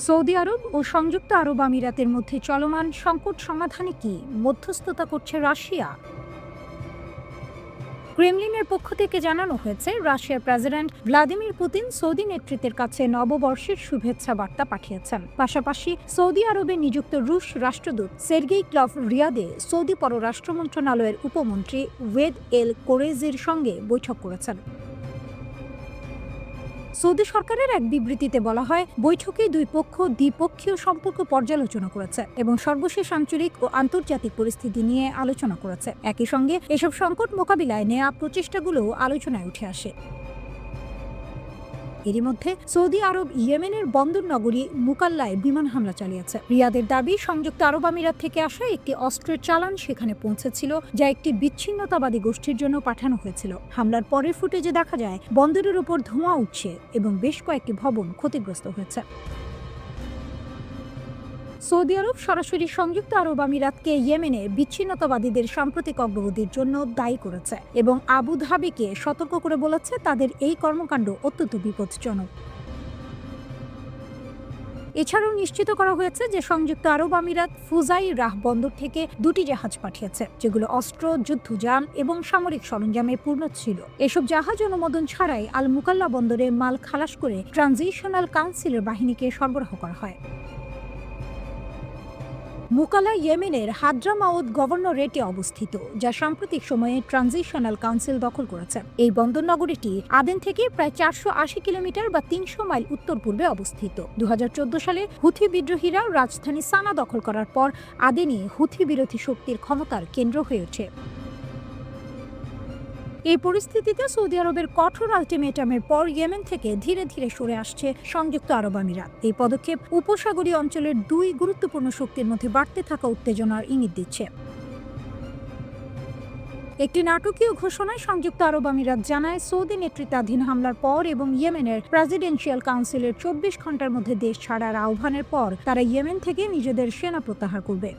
Saudi আরব ও সংযুক্ত আরব আমিরাতের মধ্যে চলমান সংকট সমাধানে কি মধ্যস্থতা করছে রাশিয়া? ক্রেমলিনের পক্ষ থেকে জানানো হয়েছে, রাশিয়ার প্রেসিডেন্ট ভ্লাদিমির পুতিন সৌদি নেতৃত্বের কাছে নববর্ষের শুভেচ্ছা বার্তা পাঠিয়েছেন। পাশাপাশি সৌদি আরবে নিযুক্ত রুশ রাষ্ট্রদূত সের্গেই ক্লভ রিয়াদে সৌদি পররাষ্ট্র মন্ত্রণালয়ের উপমন্ত্রী ওয়েদ এল কোরেজির সঙ্গে বৈঠক করেছেন। সৌদি সরকারের এক বিবৃতিতে বলা হয়, বৈঠকে দুই পক্ষ দ্বিপক্ষীয় সম্পর্ক পর্যালোচনা করেছে এবং সর্বশেষ আঞ্চলিক ও আন্তর্জাতিক পরিস্থিতি নিয়ে আলোচনা করেছে। একই সঙ্গে এসব সংকট মোকাবিলায় নেওয়া প্রচেষ্টাগুলো আলোচনায় উঠে আসে। এরই মধ্যে সৌদি আরব ইয়েমেনের বন্দর নগরী মুকাল্লায় বিমান হামলা চালিয়েছে। রিয়াদের দাবি, সংযুক্ত আরব আমিরাত থেকে আসা একটি অস্ত্রের চালান সেখানে পৌঁছেছিল, যা একটি বিচ্ছিন্নতাবাদী গোষ্ঠীর জন্য পাঠানো হয়েছিল। হামলার পরের ফুটেজে দেখা যায় বন্দরের উপর ধোঁয়া উঠছে এবং বেশ কয়েকটি ভবন ক্ষতিগ্রস্ত হয়েছে। সৌদি আরব সরাসরি সংযুক্ত আরব আমিরাতকে ইয়েমেনে বিচ্ছিন্নতাবাদীদের সাম্প্রতিক অগ্রগতির জন্য দায়ী করেছে এবং আবু ধাবিকে সতর্ক করে বলেছে তাদের এই কর্মকাণ্ড অত্যন্ত বিপজ্জনক। এছাড়াও নিশ্চিত করা হয়েছে যে সংযুক্ত আরব আমিরাত ফুজাই রাহ বন্দর থেকে দুটি জাহাজ পাঠিয়েছে, যেগুলো অস্ত্র, যুদ্ধযান এবং সামরিক সরঞ্জামে পূর্ণ ছিল। এসব জাহাজ অনুমোদন ছাড়াই আল মুকাল্লা বন্দরে মাল খালাস করে ট্রানজিশনাল কাউন্সিলের বাহিনীকে সরবরাহ করা হয়। মুকাল্লা ইয়েমেনের হাদ্রামাউত গভর্নরেটে অবস্থিত, যা সাম্প্রতিক সময়ে ট্রানজিশনাল কাউন্সিল দখল করেছে। এই বন্দর নগরীটি আদেন থেকে প্রায় 480 কিলোমিটার বা 300 মাইল উত্তর পূর্বে অবস্থিত। 2014 সালে হুথি বিদ্রোহীরা রাজধানী সানা দখল করার পর আদেনে হুথি বিরোধী শক্তির ক্ষমতার কেন্দ্র হয়ে ওঠে। এই পরিস্থিতিতে সৌদি আরবের কঠোর আলটিমেটামের পর ইয়েমেন থেকে ধীরে ধীরে সরে আসছে সংযুক্ত আরব আমিরাত। এই পদক্ষেপ উপসাগরীয় অঞ্চলের দুই গুরুত্বপূর্ণ শক্তির মধ্যে বাড়তে থাকা উত্তেজনার ইঙ্গিত দিচ্ছে। একটি নাটকীয় ঘোষণায় সংযুক্ত আরব আমিরাত জানায়, সৌদি নেতৃত্বাধীন হামলার পর এবং ইয়েমেনের প্রেসিডেন্সিয়াল কাউন্সিলের 24 ঘন্টার মধ্যে দেশ ছাড়ার আহ্বানের পর তারা ইয়েমেন থেকে নিজেদের সেনা প্রত্যাহার করবে।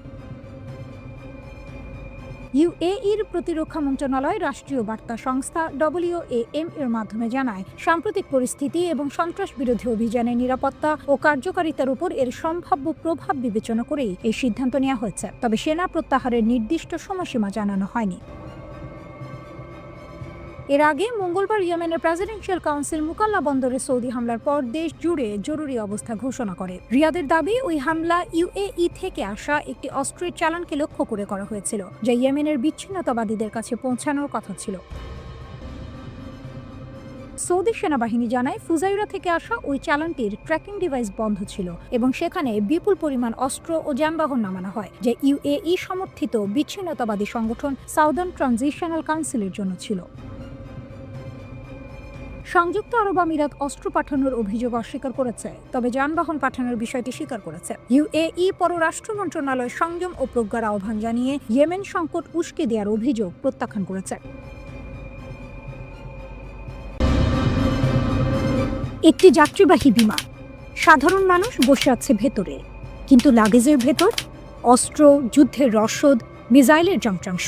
ইউএইর প্রতিরক্ষা মন্ত্রণালয় রাষ্ট্রীয় বার্তা সংস্থা WAM এর মাধ্যমে জানায়, সাম্প্রতিক পরিস্থিতি এবং সন্ত্রাস বিরোধী অভিযানের নিরাপত্তা ও কার্যকারিতার উপর এর সম্ভাব্য প্রভাব বিবেচনা করেই এই সিদ্ধান্ত নেওয়া হয়েছে। তবে সেনা প্রত্যাহারের নির্দিষ্ট সময়সীমা জানানো হয়নি। এর আগে মঙ্গলবার ইয়েমেনের প্রেসিডেন্সিয়াল কাউন্সিল মুকাল্লা বন্দরে সৌদি হামলার পর দেশ জুড়ে জরুরি অবস্থা ঘোষণা করে। রিয়াদের দাবি, ওই হামলা ইউএই থেকে আসা একটি অস্ত্রের চালানকে লক্ষ্য করে করা হয়েছিল, যা ইয়েমেনের বিচ্ছিন্নতাবাদীদের কাছে পৌঁছানোর কথা ছিল। সৌদি সেনাবাহিনী জানায়, ফুজাইরা থেকে আসা ওই চালানটির ট্র্যাকিং ডিভাইস বন্ধ ছিল এবং সেখানে বিপুল পরিমাণ অস্ত্র ও যানবাহন নামানো হয়, যা ইউএই সমর্থিত বিচ্ছিন্নতাবাদী সংগঠন সাউদার্ন ট্রানজিশনাল কাউন্সিলের জন্য ছিল। সংযুক্ত আরব আমিরাত অস্ত্র পাঠানোর অভিযোগ অস্বীকার করেছে, তবে যানবাহন পাঠানোর বিষয়টি স্বীকার করেছে। ইউএই পররাষ্ট্র মন্ত্রণালয় সংযম ও প্রজ্ঞার আহ্বান জানিয়ে ইয়েমেন সংকট উস্কে দেওয়ার অভিযোগ প্রত্যাখ্যান করেছে। একটি যাত্রীবাহী বিমান, সাধারণ মানুষ বসে আছে ভেতরে, কিন্তু লাগেজের ভেতর অস্ত্র, যুদ্ধের রসদ, মিসাইলের যন্ত্রাংশ।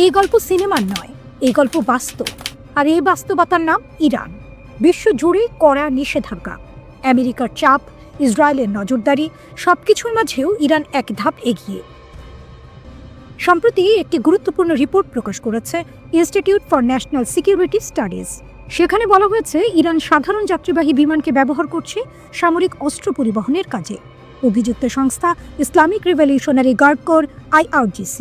এই গল্প সিনেমার নয়, এই গল্প বাস্তব। আর এই বাস্তবতার নাম ইরান। বিশ্বজুড়ে কড়া নিষেধাজ্ঞা, আমেরিকার চাপ, ইসরায়েলের নজরদারি, সবকিছুর মাঝেও ইরান এক ধাপ এগিয়ে। সম্প্রতি একটি গুরুত্বপূর্ণ রিপোর্ট প্রকাশ করেছে institute for national security studies. সেখানে বলা হয়েছে, ইরান সাধারণ যাত্রীবাহী বিমানকে ব্যবহার করছে সামরিক অস্ত্র পরিবহনের কাজে। অভিযুক্ত সংস্থা Islamic Revolutionary Guard Corps IRGC।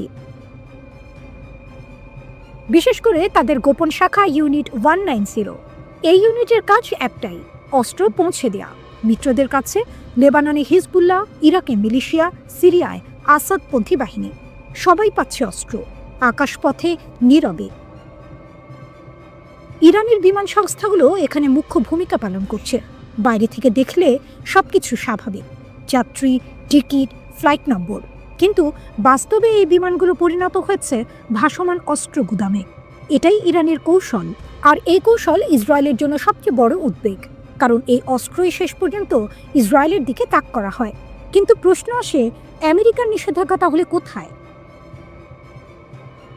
বিশেষ করে তাদের গোপন শাখা ইউনিট 190। এই ইউনিটের কাজ একটাই, অস্ত্র পৌঁছে দেয়া মিত্রদের কাছে। লেবাননে হিজবুল্লাহ, ইরাকে মিলিশিয়া, সিরিয়ায় আসাদপন্থী বাহিনী, সবাই পাচ্ছে অস্ত্র আকাশপথে নীরবে। ইরানের বিমান সংস্থাগুলো এখানে মুখ্য ভূমিকা পালন করছে। বাইরে থেকে দেখলে সবকিছু স্বাভাবিক, যাত্রী, টিকিট, ফ্লাইট নম্বর, কিন্তু বাস্তবে এই বিমানগুলো পরিণত হয়েছে ভাসমান অস্ত্র গুদামে। এটাই ইরানের কৌশল, আর এই কৌশল ইসরায়েলের জন্য সবচেয়ে বড় উদ্বেগ, কারণ এই অস্ত্রই শেষ পর্যন্ত ইসরায়েলের দিকে তাক করা হয়। কিন্তু প্রশ্ন আসে, আমেরিকার নিষেধাজ্ঞা তাহলে কোথায়?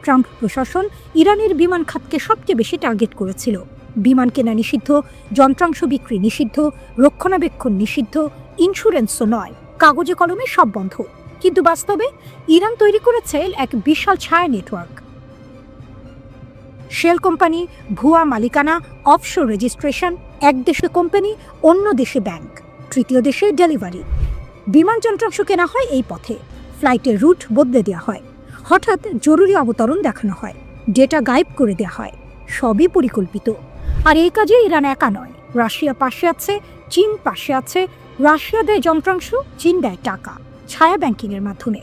ট্রাম্প প্রশাসন ইরানের বিমান খাতকে সবচেয়ে বেশি টার্গেট করেছিল। বিমান কেনা নিষিদ্ধ, যন্ত্রাংশ বিক্রি নিষিদ্ধ, রক্ষণাবেক্ষণ নিষিদ্ধ, ইন্স্যুরেন্সও নয়, কাগজে কলমে সব বন্ধ। কিন্তু বাস্তবে ইরান তৈরি করেছে এক বিশাল ছায়া নেটওয়ার্ক। শেল কোম্পানি, ভুয়া মালিকানা, অফশোর রেজিস্ট্রেশন, এক দেশে কোম্পানি, অন্য দেশে ব্যাংক, তৃতীয় দেশে ডেলিভারি। বিমান যন্ত্রাংশ কেনা হয় এই পথে, ফ্লাইটের রুট বদলে দেওয়া হয়, হঠাৎ জরুরি অবতরণ দেখানো হয়, ডেটা গায়েব করে দেওয়া হয়, সবই পরিকল্পিত। আর এই কাজে ইরান একা নয়, রাশিয়া পাশে আছে, চীন পাশে আছে। রাশিয়া দেয় যন্ত্রাংশ, চীন দেয় টাকা, ছায়া ব্যাংকিংয়ের মাধ্যমে।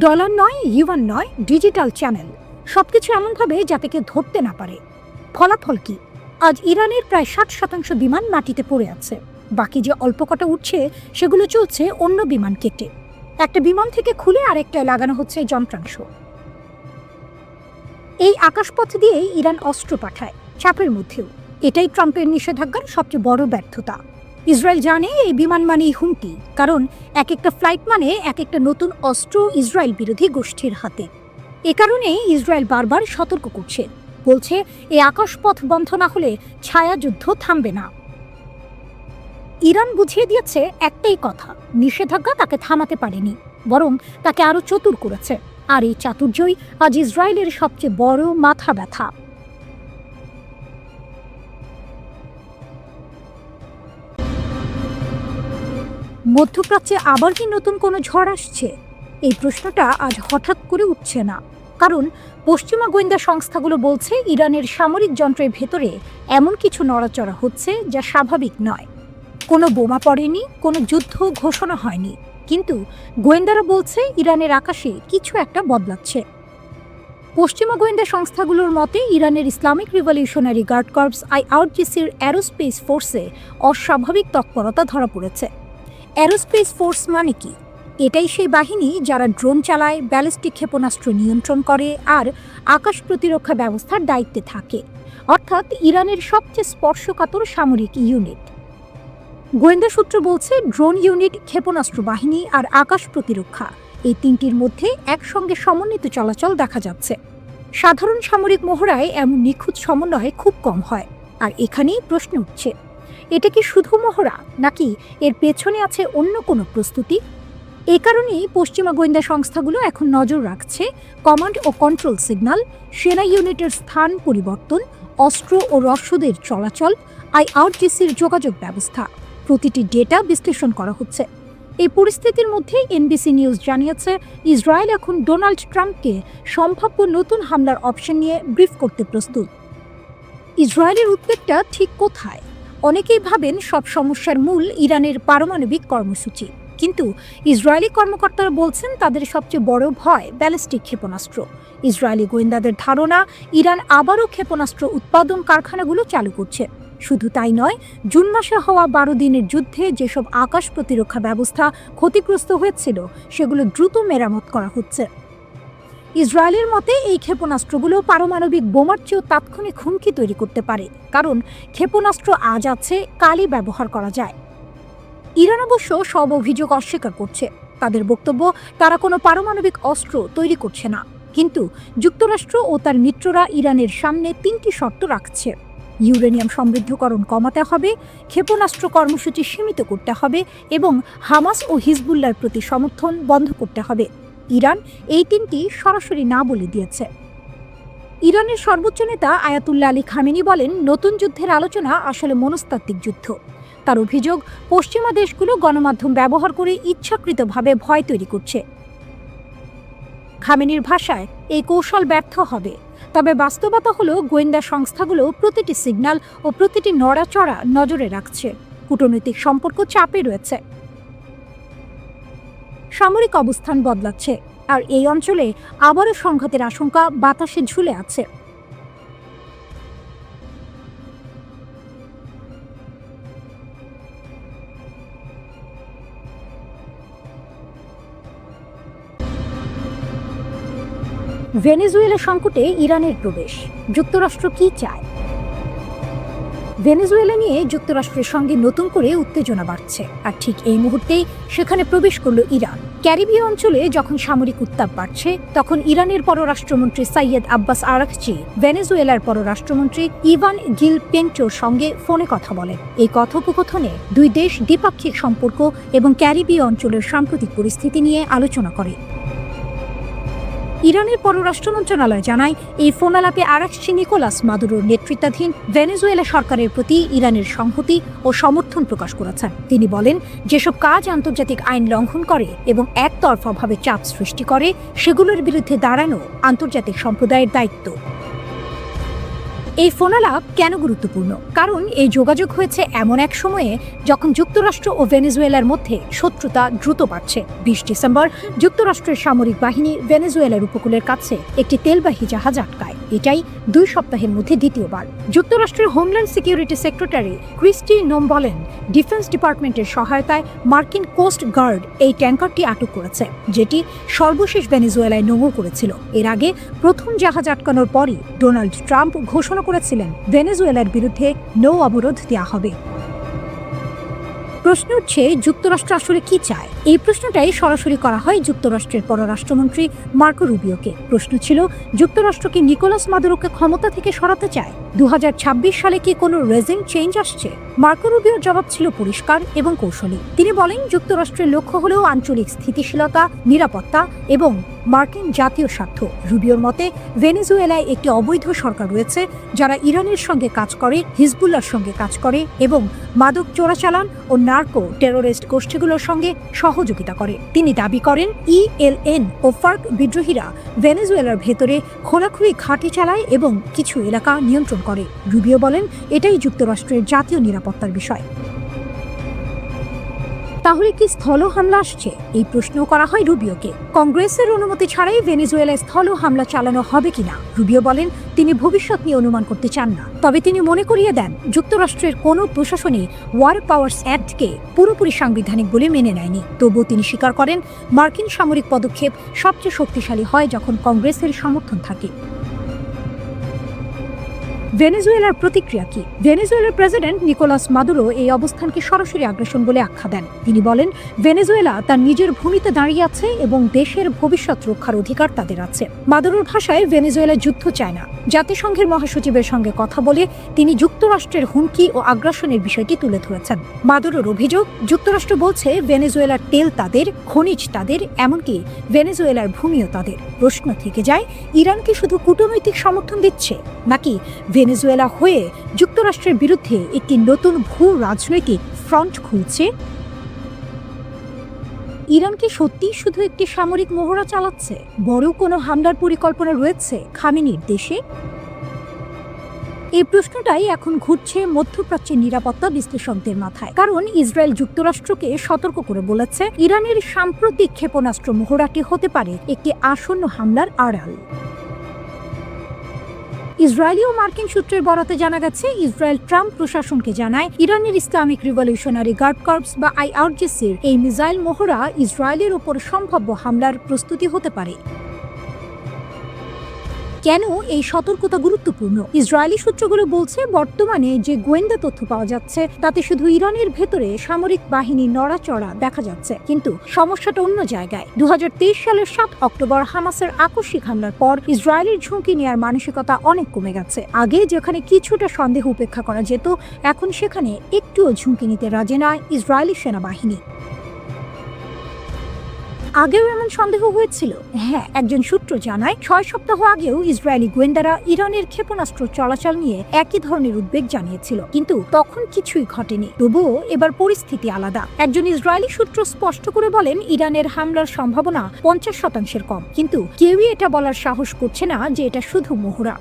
ডলার নয়, ইউয়ান নয়, ডিজিটাল চ্যানেল, সবকিছু এমনভাবে যাতে কেউ ধরতে না পারে। ফলাফল কি? আজ ইরানের প্রায় 60% বিমান মাটিতে পড়ে আছে। বাকি যে অল্প কটা উঠছে সেগুলো চলছে অন্য বিমান কেটে। একটা বিমান থেকে খুলে আরেকটায় লাগানো হচ্ছে যন্ত্রাংশ। এই আকাশপথ দিয়েই ইরান অস্ত্র পাঠায়, চাপের মধ্যেও। এটাই ট্রাম্পের নিষেধাজ্ঞার সবচেয়ে বড় ব্যর্থতা। ইসরায়েল জানে এই বিমান মানেই হুমকি, কারণ এক একটা ফ্লাইট মানে এক একটা নতুন অস্ত্র ইসরায়েল বিরোধী গোষ্ঠীর হাতে। এ কারণেই ইসরায়েল বারবার সতর্ক করছে, বলছে এই আকাশপথ বন্ধ না হলে ছায়াযুদ্ধ থামবে না। ইরান বুঝিয়ে দিয়েছে একটাই কথা, নিষেধাজ্ঞা তাকে থামাতে পারেনি, বরং তাকে আরো চতুর করেছে। আর এই চাতুর্যই আজ ইসরায়েলের সবচেয়ে বড় মাথা ব্যথা। মধ্যপ্রাচ্যে আবার কি নতুন কোনো ঝড় আসছে? এই প্রশ্নটা আজ হঠাৎ করে উঠছে না, কারণ পশ্চিমা গোয়েন্দা সংস্থাগুলো বলছে ইরানের সামরিক যন্ত্রের ভেতরে এমন কিছু নড়াচড়া হচ্ছে যা স্বাভাবিক নয়। কোনো বোমা পড়েনি, কোনো যুদ্ধ ঘোষণা হয়নি, কিন্তু গোয়েন্দারা বলছে ইরানের আকাশে কিছু একটা বদলাচ্ছে। পশ্চিমা গোয়েন্দা সংস্থাগুলোর মতে ইরানের ইসলামিক রিভলিউশনারি গার্ড কর্পস IRGCর অ্যারোস্পেস ফোর্সে অস্বাভাবিক তৎপরতা ধরা পড়েছে। অ্যারোস্পেস ফোর্স মানে কি? এটাই সেই বাহিনী যারা ড্রোন চালায়, ব্যালিস্টিক ক্ষেপণাস্ত্র নিয়ন্ত্রণ করে আর আকাশ প্রতিরক্ষা ব্যবস্থার দায়িত্বে থাকে, অর্থাৎ ইরানের সবচেয়ে স্পর্শকাতর সামরিক ইউনিট। গোয়েন্দা সূত্র বলছে ড্রোন ইউনিট, ক্ষেপণাস্ত্র বাহিনী আর আকাশ প্রতিরক্ষা, এই তিনটির মধ্যে একসঙ্গে সমন্বিত চলাচল দেখা যাচ্ছে। সাধারণ সামরিক মহড়ায় এমন নিখুঁত সমন্বয় খুব কম হয়। আর এখানেই প্রশ্ন উঠছে, এটা কি শুধু মহড়া, নাকি এর পেছনে আছে অন্য কোনো প্রস্তুতি? এ কারণেই পশ্চিমা গোয়েন্দা সংস্থাগুলো এখন নজর রাখছে কমান্ড ও কন্ট্রোল সিগন্যাল, সেনা ইউনিটের স্থান পরিবর্তন, অস্ত্র ও রসদের চলাচল, IRGCর যোগাযোগ ব্যবস্থা, প্রতিটি ডেটা বিশ্লেষণ করা হচ্ছে। এই পরিস্থিতির মধ্যে NBC নিউজ জানিয়েছে ইসরায়েল এখন ডোনাল্ড ট্রাম্পকে সম্ভাব্য নতুন হামলার অপশন নিয়ে ব্রিফ করতে প্রস্তুত। ইসরায়েলের উদ্বেগটা ঠিক কোথায়? অনেকেই ভাবেন সব সমস্যার মূল ইরানের পারমাণবিক কর্মসূচি, কিন্তু ইসরায়েলি কর্মকর্তারা বলছেন তাদের সবচেয়ে বড় ভয় ব্যালিস্টিক ক্ষেপণাস্ত্র। ইসরায়েলি গোয়েন্দাদের ধারণা ইরান আবারও ক্ষেপণাস্ত্র উৎপাদন কারখানাগুলো চালু করছে। শুধু তাই নয়, জুন মাসে হওয়া 12 দিনের যুদ্ধে যেসব আকাশ প্রতিরক্ষা ব্যবস্থা ক্ষতিগ্রস্ত হয়েছিল সেগুলো দ্রুত মেরামত করা হচ্ছে। ইসরায়েলের মতে এই ক্ষেপণাস্ত্রগুলো পারমাণবিক বোমার চেয়েও তাৎক্ষণিক হুমকি তৈরি করতে পারে, কারণ ক্ষেপণাস্ত্র আজ আছে, কালই ব্যবহার করা যায়। ইরান অবশ্য সব অভিযোগ অস্বীকার করছে। তাদের বক্তব্য, তারা কোনো পারমাণবিক অস্ত্র তৈরি করছে না, কিন্তু যুক্তরাষ্ট্র ও তার মিত্ররা ইরানের সামনে 3টি শর্ত রাখছে। ইউরেনিয়াম সমৃদ্ধকরণ কমাতে হবে, ক্ষেপণাস্ত্র কর্মসূচি সীমিত করতে হবে এবং হামাস ও হিজবুল্লাহর প্রতি সমর্থন বন্ধ করতে হবে। ইরান এই 3টি সরাসরি না বলে দিয়েছে। ইরানের সর্বোচ্চ নেতা আয়াতুল্লাহ আলী খামেনি বলেন, নতুন যুদ্ধের আলোচনা আসলে মনস্তাত্ত্বিক যুদ্ধ। তার অভিযোগ, পশ্চিমা দেশগুলো গণমাধ্যম ব্যবহার করে ইচ্ছাকৃতভাবে ভয় তৈরি করছে। খামেনির ভাষায়, এই কৌশল ব্যর্থ হবে। তবে বাস্তবতা হলো গোয়েন্দা সংস্থাগুলো প্রতিটি সিগন্যাল ও প্রতিটি নড়াচড়া নজরে রাখছে। কূটনৈতিক সম্পর্ক চাপে রয়েছে, সামরিক অবস্থান বদলাচ্ছে, আর এই অঞ্চলে আবারও সংঘাতের আশঙ্কা বাতাসে ঝুলে আছে। ভেনেজুয়েলা সংকটে ইরানের প্রবেশ, যুক্তরাষ্ট্র কি চায়? ভেনেজুয়েলা নিয়ে যুক্তরাষ্ট্রের সঙ্গে নতুন করে উত্তেজনা বাড়ছে, আর ঠিক এই মুহূর্তেই সেখানে প্রবেশ করল ইরান। ক্যারিবীয় অঞ্চলে যখন সামরিক উত্তাপ বাড়ছে, তখন ইরানের পররাষ্ট্রমন্ত্রী সাইয়েদ আব্বাস আরাকচি ভেনেজুয়েলার পররাষ্ট্রমন্ত্রী ইভান গিল পেন্টোর সঙ্গে ফোনে কথা বলেন। এই কথোপকথনে দুই দেশ দ্বিপাক্ষিক সম্পর্ক এবং ক্যারিবীয় অঞ্চলের সাম্প্রতিক পরিস্থিতি নিয়ে আলোচনা করে। ইরানের পররাষ্ট্র মন্ত্রণালয় জানায়, এই ফোনালাপে আরাকচি নিকোলাস মাদুরোর নেতৃত্বাধীন ভেনেজুয়েলা সরকারের প্রতি ইরানের সংহতি ও সমর্থন প্রকাশ করেছেন। তিনি বলেন, যেসব কাজ আন্তর্জাতিক আইন লঙ্ঘন করে এবং একতরফাভাবে চাপ সৃষ্টি করে, সেগুলোর বিরুদ্ধে দাঁড়ানো আন্তর্জাতিক সম্প্রদায়ের দায়িত্ব। এই ফোনালাপ কেন গুরুত্বপূর্ণ? কারণ এই যোগাযোগ হয়েছে এমন এক সময়ে যখন যুক্তরাষ্ট্র ও ভেনেজুয়েলার মধ্যে শত্রুতা দ্রুত বাড়ছে। 20 ডিসেম্বর যুক্তরাষ্ট্রের সামরিক বাহিনী ভেনেজুয়েলার উপকূলের কাছে একটি তেলবাহী জাহাজ আটকায়। এটাই 2 সপ্তাহের মধ্যে দ্বিতীয়বার। যুক্তরাষ্ট্রের হোমল্যান্ড সিকিউরিটি সেক্রেটারি ক্রিস্টি নোম বলেন, ডিফেন্স ডিপার্টমেন্টের সহায়তায় মার্কিন কোস্ট গার্ড এই ট্যাঙ্কারটি আটক করেছে, যেটি সর্বশেষ ভেনেজুয়েলায় নোঙর করেছিল। এর আগে প্রথম জাহাজ আটকানোর পরই ডোনাল্ড ট্রাম্প ঘোষণা করেছিলেন ভেনেজুয়েলার বিরুদ্ধে নৌ অবরোধ দেওয়া হবে। প্রশ্ন উঠছে, যুক্তরাষ্ট্র আসলে কি চায়? এই প্রশ্নটাই সরাসরি করা হয় যুক্তরাষ্ট্রের পররাষ্ট্রমন্ত্রী মার্কো রুবিওকে। প্রশ্ন ছিল, যুক্তরাষ্ট্র কি নিকোলাস মাদুরোকে ক্ষমতা থেকে সরাতে চায়? 2026 সালে কি কোনো রেজিম চেঞ্জ আসছে? মার্কো রুবিওর জবাব ছিল পরিষ্কার এবং কৌশলী। তিনি বলেন, যুক্তরাষ্ট্রের লক্ষ্য হলেও আঞ্চলিক স্থিতিশীলতা, নিরাপত্তা এবং মার্কিন জাতীয় স্বার্থ। রুবিওর মতে, ভেনেজুয়েলায় একটি অবৈধ সরকার রয়েছে যারা ইরানের সঙ্গে কাজ করে, হিজবুল্লাহর সঙ্গে কাজ করে এবং মাদক চোরাচালান ও নার্কো টেরোরিস্ট গোষ্ঠীগুলোর সঙ্গে সহযোগিতা করে। তিনি দাবি করেন, ইএলএন ও ফার্ক বিদ্রোহীরা ভেনেজুয়েলার ভেতরে খোলাখুলি ঘাঁটি চালায় এবং কিছু এলাকা নিয়ন্ত্রণ করে। রুবিও বলেন, এটাই যুক্তরাষ্ট্রের জাতীয় নিরাপত্তার বিষয়। তাহলে কি স্থল হামলা আসছে? এই প্রশ্ন করা হয় রুবিওকে। কংগ্রেসের অনুমতি ছাড়াই ভেনেজুয়েলায় স্থল হামলা চালানো হবে কিনা? রুবিও বলেন, তিনি ভবিষ্যৎ নিয়ে অনুমান করতে চান না। তবে তিনি মনে করিয়ে দেন, যুক্তরাষ্ট্রের কোনো প্রশাসনই ওয়ার পাওয়ার্স অ্যাক্টকে পুরোপুরি সাংবিধানিক বলে মেনে নেয়নি। তবুও তিনি স্বীকার করেন, মার্কিন সামরিক পদক্ষেপ সবচেয়ে শক্তিশালী হয় যখন কংগ্রেসের সমর্থন থাকে। ভেনেজুয়েলার প্রতিক্রিয়া কি? ভেনেজুয়েলার প্রেসিডেন্ট নিকোলাস মাদুরো এই অবস্থানকে সরাসরি আগ্রাসন বলে আখ্যা দেন। তিনি বলেন, ভেনেজুয়েলা তার নিজের ভূমিতে দাঁড়িয়ে আছে এবং দেশের ভবিষ্যৎ রক্ষার অধিকার তাদের আছে। মাদুরোর ভাষায়, ভেনেজুয়েলা যুদ্ধ চায় না। জাতিসংঘের মহাসচিবের সঙ্গে কথা বলে তিনি যুক্তরাষ্ট্রের হুমকি ও আগ্রাসনের বিষয়টি তুলে ধরেছেন। মাদুরোর অভিযোগ, যুক্তরাষ্ট্র বলছে ভেনেজুয়েলার তেল তাদের, খনিজ তাদের, এমনকি ভেনেজুয়েলার ভূমিও তাদের। প্রশ্ন থেকে যায়, ইরান কি শুধু কূটনৈতিক সমর্থন দিচ্ছে, নাকি ভেনেজুয়েলা হয়ে যুক্তরাষ্ট্রের বিরুদ্ধে একটি নতুন ভূ রাজনৈতিক ফ্রন্ট খুলছে? ইরান কি সত্যি শুধু একটি সামরিক মহড়া চালাচ্ছে? বড় কোনো হামলার পরিকল্পনা রয়েছে খামেনির দেশে? এই প্রশ্নটাই এখন ঘুরছে মধ্যপ্রাচ্যের নিরাপত্তা বিশ্লেষকদের মাথায়। কারণ ইসরায়েল যুক্তরাষ্ট্রকে সতর্ক করে বলেছে, ইরানের সাম্প্রতিক ক্ষেপণাস্ত্র মহড়াটি হতে পারে একটি আসন্ন হামলার আড়াল। ইসরায়েলি ও মার্কিন সূত্রের বরাতে জানা গেছে, ইসরায়েল ট্রাম্প প্রশাসনকে জানায়, ইরানের ইসলামিক রিভলিউশনারি গার্ড কর্পস বা IRGCর এই মিসাইল মহড়া ইসরায়েলের ওপর সম্ভাব্য হামলার প্রস্তুতি হতে পারে। কেন এই সতর্কতা গুরুত্বপূর্ণ? ইসরায়েলি সূত্রগুলো বলছে, বর্তমানে যে গোয়েন্দা তথ্য পাওয়া যাচ্ছে তাতে শুধু ইরানের ভেতরে সামরিক বাহিনী নড়াচড়া দেখা যাচ্ছে, কিন্তু সমস্যাটা অন্য জায়গায়। 2023 সালের 7 অক্টোবর হামাসের আকস্মিক হামলার পর ইসরায়েলের ঝুঁকি নেওয়ার মানসিকতা অনেক কমে গেছে। আগে যেখানে কিছুটা সন্দেহ উপেক্ষা করা যেত, এখন সেখানে একটুও ঝুঁকি নিতে রাজি নয় ইসরায়েলি সেনাবাহিনী। আগেও এমন সন্দেহ হয়েছিল? হ্যাঁ, একজন সূত্র জানায়, 6 সপ্তাহ আগেও ইসরায়েলি গোয়েন্দারা ইরানের ক্ষেপণাস্ত্র চলাচল নিয়ে একই ধরনের উদ্বেগ জানিয়েছিল, কিন্তু তখন কিছুই ঘটেনি। তবুও এবার পরিস্থিতি আলাদা। একজন ইসরায়েলি সূত্র স্পষ্ট করে বলেন, ইরানের হামলার সম্ভাবনা 50% কম, কিন্তু কেউই এটা বলার সাহস করছে না যে এটা শুধু মহড়া।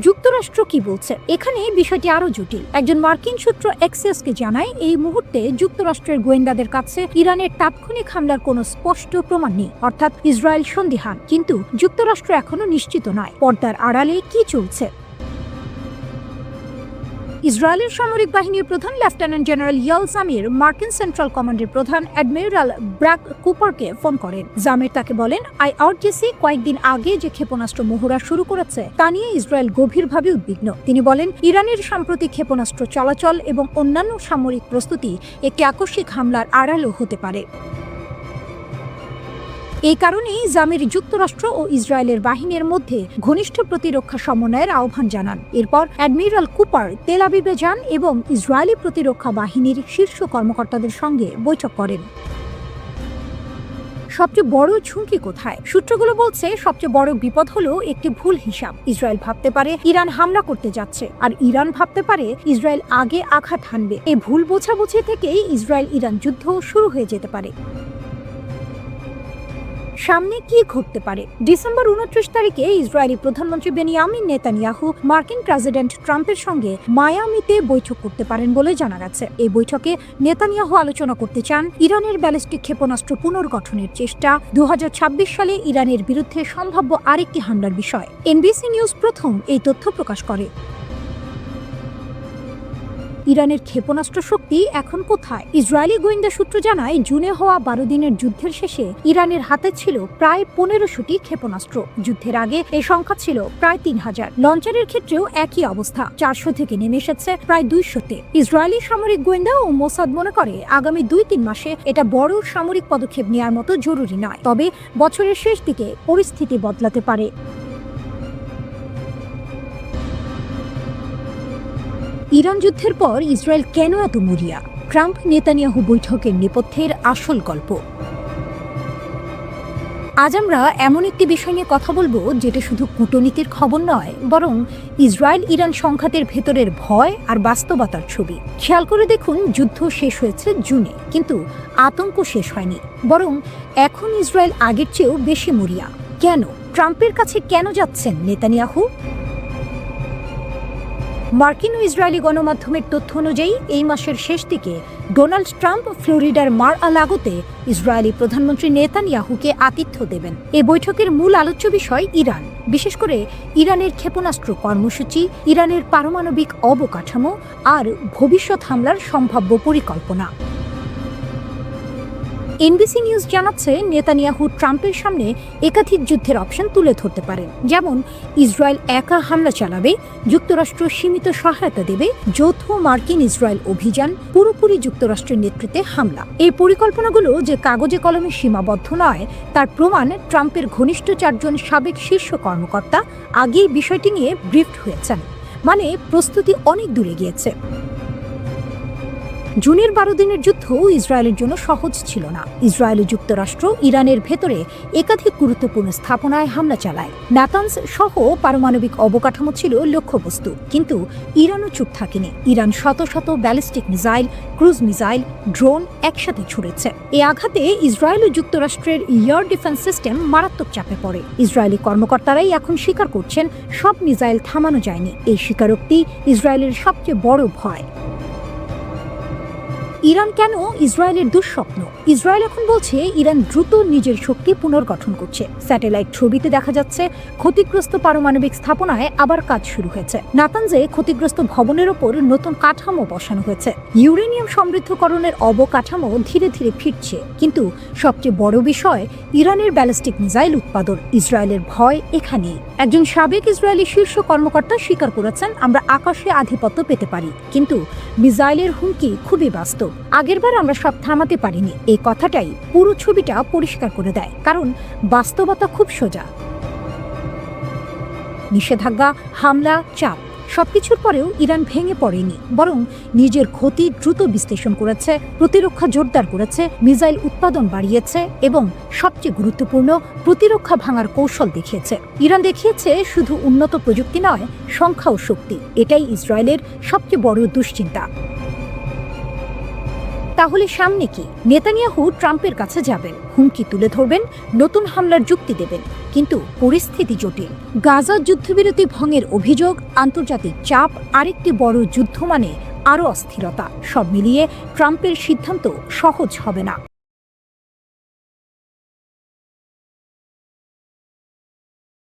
যুক্তরাষ্ট্র কি বলছে? এখানে বিষয়টি আরো জটিল। একজন মার্কিন সূত্র এক্সিওসকে জানায়, এই মুহূর্তে যুক্তরাষ্ট্রের গোয়েন্দাদের কাছে ইরানের তাৎক্ষণিক হামলার কোনো স্পষ্ট প্রমাণ নেই, অর্থাৎ ইসরায়েল সন্দিহান। কিন্তু যুক্তরাষ্ট্র এখনো নিশ্চিত নয় পর্দার আড়ালে কি চলছে। ইসরায়েলের সামরিক বাহিনীর প্রধান লেফটেন্যান্ট জেনারেল ইয়াল জামির মার্কিন সেন্ট্রাল কমান্ডের প্রধান অ্যাডমিরাল ব্র্যাক কুপারকে ফোন করেন। জামির তাকে বলেন, IRGC কয়েকদিন আগে যে ক্ষেপণাস্ত্র মহড়া শুরু করেছে তা নিয়ে ইসরায়েল গভীরভাবে উদ্বিগ্ন। তিনি বলেন, ইরানের সাম্প্রতিক ক্ষেপণাস্ত্র চলাচল এবং অন্যান্য সামরিক প্রস্তুতি একটি আকস্মিক হামলার আড়ালও হতে পারে। এই কারণেই জামির যুক্তরাষ্ট্র ও ইসরায়েলের বাহিনীর মধ্যে ঘনিষ্ঠ প্রতিরক্ষা সমন্বয়ের আহ্বান জানান। এরপর অ্যাডমিরাল কুপার তেল আবিবে যান এবং ইসরায়েলি প্রতিরক্ষা বাহিনীর শীর্ষ কর্মকর্তাদের সঙ্গে বৈঠক করেন। সবচেয়ে বড় ঝুঁকি কোথায়? সূত্রগুলো বলছে সবচেয়ে বড় বিপদ হলো একটি ভুল হিসাব। ইসরায়েল ভাবতে পারে ইরান হামলা করতে যাচ্ছে, আর ইরান ভাবতে পারে ইসরায়েল আগে আঘাত হানবে। এই ভুল বোঝাবুঝি থেকেই ইসরায়েল ইরান যুদ্ধ শুরু হয়ে যেতে পারে। সামনে কি ঘটতে পারে? ডিসেম্বর 29 তারিখে ইসরায়েলি প্রধানমন্ত্রী বেনিয়ামিন নেতানিয়াহু মার্কিন প্রেসিডেন্ট ট্রাম্পের সঙ্গে মায়ামিতে বৈঠক করতে পারেন বলে জানা গেছে। এই বৈঠকে নেতানিয়াহু আলোচনা করতে চান ইরানের ব্যালিস্টিক ক্ষেপণাস্ত্র পুনর্গঠনের চেষ্টা, 2026 সালে ইরানের বিরুদ্ধে সম্ভাব্য আরেকটি হামলার বিষয়। NBC নিউজ প্রথম এই তথ্য প্রকাশ করে। ইরানের ক্ষেপণাস্ত্র শক্তি এখন কোথায়? ইসরায়েলি গোয়েন্দা সূত্র জানায়, জুনে হওয়া 12 দিনের যুদ্ধের শেষে ইরানের হাতে ছিল প্রায় 1500টি ক্ষেপণাস্ত্র। যুদ্ধের আগে এই সংখ্যা ছিল প্রায় 3000। লঞ্চারের ক্ষেত্রেও একই অবস্থা, 400 থেকে নেমে এসেছে প্রায় 200-তে। ইসরায়েলি সামরিক গোয়েন্দা ও মোসাদ মনে করে আগামী 2-3 মাসে এটা বড় সামরিক পদক্ষেপ নেওয়ার মতো জরুরি নয়, তবে বছরের শেষ দিকে পরিস্থিতি বদলাতে পারে। ইরান যুদ্ধের পর ইসরায়েল কেন এত মরিয়া? ট্রাম্প নেতানিয়াহু বৈঠকের নেপথ্যের আসল গল্প। আজ আমরা এমন একটি বিষয় নিয়ে কথা বলবো যেটা শুধু কূটনীতির খবর নয়, বরং ইসরায়েল ইরান সংঘাতের ভেতরের ভয় আর বাস্তবতার ছবি। খেয়াল করে দেখুন, যুদ্ধ শেষ হয়েছে জুনে, কিন্তু আতঙ্ক শেষ হয়নি, বরং এখন ইসরায়েল আগের চেয়েও বেশি মরিয়া। কেন? ট্রাম্পের কাছে কেন যাচ্ছেন নেতানিয়াহু? মার্কিন ও ইসরায়েলি গণমাধ্যমের তথ্য অনুযায়ী এই মাসের শেষ দিকে ডোনাল্ড ট্রাম্প ফ্লোরিডার মার-আ-লাগোতে ইসরায়েলি প্রধানমন্ত্রী নেতানিয়াহুকে আতিথ্য দেবেন। এই বৈঠকের মূল আলোচ্য বিষয় ইরান, বিশেষ করে ইরানের ক্ষেপণাস্ত্র কর্মসূচি, ইরানের পারমাণবিক অবকাঠামো আর ভবিষ্যৎ হামলার সম্ভাব্য পরিকল্পনা। NBC নিউজ জানাচ্ছে, নেতানিয়াহু ট্রাম্পের সামনে একাধিক যুদ্ধের অপশন তুলে ধরতে পারেন, যেমন ইসরায়েল একা হামলা চালাবে, যুক্তরাষ্ট্র সীমিত সহায়তা দেবে, যৌথ মার্কিন ইসরায়েল অভিযান, পুরোপুরি যুক্তরাষ্ট্রের নেতৃত্বে হামলা। এই পরিকল্পনাগুলো যে কাগজে কলমে সীমাবদ্ধ নয় তার প্রমাণ ট্রাম্পের ঘনিষ্ঠ 4 জন সাবেক শীর্ষ কর্মকর্তা আগেই বিষয়টি নিয়ে ব্রিফড হয়েছেন। মানে প্রস্তুতি অনেক দূরে গিয়েছে। জুনের 12 দিনের যুদ্ধ ইসরায়েলের জন্য সহজ ছিল না। ইসরায়েল ও যুক্তরাষ্ট্র ইরানের ভেতরে একাধিক গুরুত্বপূর্ণ স্থাপনায় হামলা চালায়। নাতানজ সহ পারমাণবিক অবকাঠামো ছিল লক্ষ্যবস্তু, কিন্তু ইরানও চুপ থাকেনি। ইরান শত শত ballistic missile, cruise missile, drone একসাথে ছুড়েছে। এই আঘাতে ইসরায়েল ও যুক্তরাষ্ট্রের এয়ার ডিফেন্স সিস্টেম মারাত্মক চাপে পড়ে। ইসরায়েলি কর্মকর্তারাই এখন স্বীকার করছেন সব মিসাইল থামানো যায়নি। এই স্বীকারোক্তি ইসরায়েলের সবচেয়ে বড় ভয়। ইরান কেন ইসরায়েলের দুঃস্বপ্ন? ইসরায়েল এখন বলছে ইরান দ্রুত নিজের শক্তি পুনর্গঠন করছে। স্যাটেলাইট ছবিতে দেখা যাচ্ছে ক্ষতিগ্রস্ত পারমাণবিক স্থাপনায় আবার কাজ শুরু হয়েছে। নাতানজে ক্ষতিগ্রস্ত ভবনের ওপর নতুন কাঠামো বসানো হয়েছে। ইউরেনিয়াম সমৃদ্ধকরণের অবকাঠামো ধীরে ধীরে ফিরছে। কিন্তু সবচেয়ে বড় বিষয় ইরানের ব্যালিস্টিক মিসাইল উৎপাদন। ইসরায়েলের ভয় এখানেই। একজন সাবেক ইসরায়েলি শীর্ষ কর্মকর্তা স্বীকার করেছেন, আমরা আকাশে আধিপত্য পেতে পারি, কিন্তু মিসাইলের হুমকি খুবই বাস্তব। আগেরবার আমরা সব থামাতে পারিনি। এই কথাটাই পুরো ছবিটা পরিষ্কার করে দেয়, কারণ বাস্তবতা খুব সোজা। নিষেধাজ্ঞা, হামলা, চাপ সবকিছুর পরেও ইরান ভেঙে পড়েনি, বরং নিজের ক্ষতি দ্রুত বিশ্লেষণ করেছে, প্রতিরক্ষা জোরদার করেছে, মিসাইল উৎপাদন বাড়িয়েছে এবং সবচেয়ে গুরুত্বপূর্ণ প্রতিরক্ষা ভাঙার কৌশল দেখিয়েছে। ইরান দেখিয়েছে শুধু উন্নত প্রযুক্তি নয়, সংখ্যা ও শক্তি। এটাই ইসরায়েলের সবচেয়ে বড় দুশ্চিন্তা। তাহলে সামনে কি? নেতানিয়াহু ট্রাম্পের কাছে যাবেন, হুমকি তুলে ধরবেন, নতুন হামলার যুক্তি দেবেন, কিন্তু পরিস্থিতি জটিল। গাজার যুদ্ধবিরতি ভঙ্গের অভিযোগ, আন্তর্জাতিক চাপ, আরেকটি বড় যুদ্ধ মানে আরও অস্থিরতা। সব মিলিয়ে ট্রাম্পের সিদ্ধান্ত সহজ হবে না।